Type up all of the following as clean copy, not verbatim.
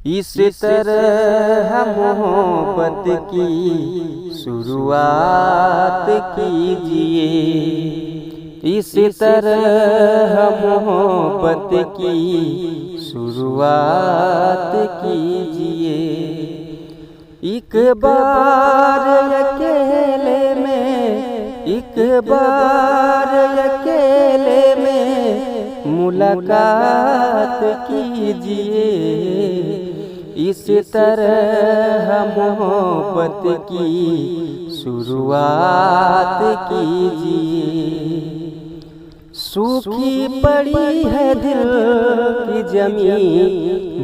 इस तरह मोहब्बत की शुरुआत कीजिए। इस तरह मोहब्बत की शुरुआत कीजिए। एक बार अकेले में, एक बार अकेले में मुलाकात कीजिए। इस तरह मोहब्बत की शुरुआत कीजिए। सूखी पड़ी है दिल की जमीन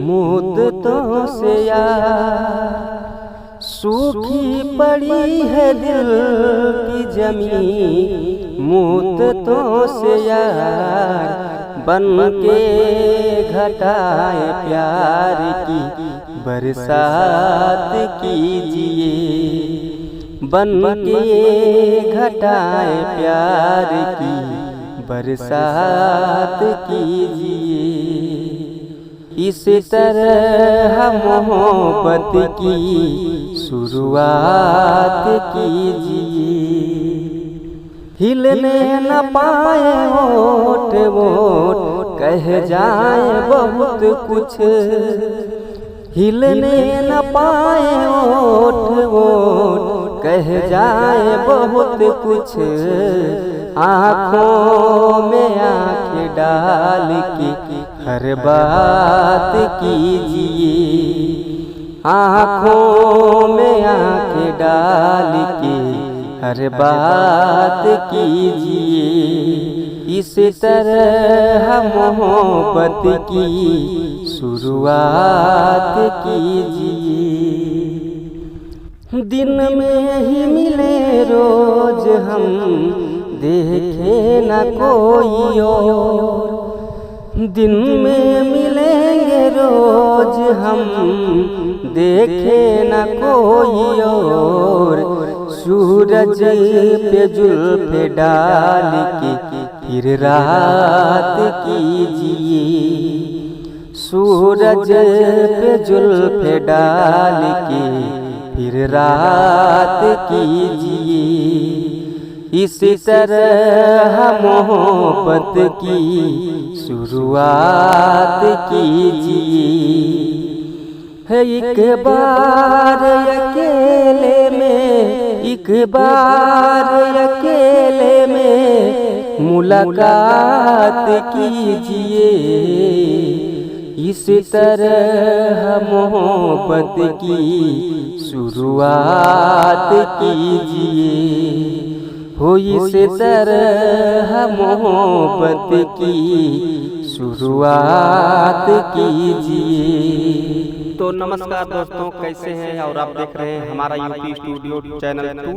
मुद्दतों से यार, सूखी पड़ी है दिल की जमीन मुद्दतों से यार। बन के घटाए प्यार की बरसात कीजिए। बन के घटाए प्यार की बरसात कीजिए। इस तरह मोहब्बत की शुरुआत कीजिए। हिलने न पाए होठ वोट, कह जाए बहुत कुछ। हिलने न पाए होठ वोट, कह जाए बहुत कुछ। आँखों में आँखें डाल के हर बात कीजिए। आँखों में आँखें डाल के हर बात कीजिए। इस तरह मोहब्बत की शुरुआत कीजिए। दिन में ही मिले रोज हम, देखे न कोई और। दिन में मिलेंगे रोज हम, देखे न कोई और। सूरज पे जुल्फ़े डाल के फिर रात कीजिए। सूरज पे जुल्फ़े डाल के फिर रात कीजिए। इस तरह मोहब्बत की शुरुआत कीजिए। है एक बार अकेले में, एक बार अकेले में मुलाकात कीजिए। इस तरह मोहब्बत की शुरुआत कीजिए। हो इस तरह मोहब्बत की शुरुआत कीजिए। तो नमस्कार दोस्तों, कैसे हैं? और आप देख रहे हैं हमारा यूपी स्टूडियो चैनल 2।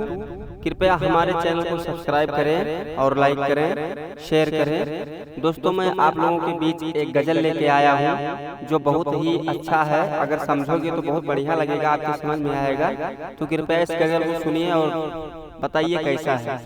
कृपया हमारे चैनल को सब्सक्राइब करें और लाइक करें, शेयर करें। दोस्तों, मैं आप लोगों के बीच एक गज़ल लेके आया हूँ जो बहुत ही अच्छा है। अगर समझोगे तो बहुत बढ़िया लगेगा, आपकी समझ में आएगा। तो कृपया इस गज़ल को सुनिए और बताइए कैसा है।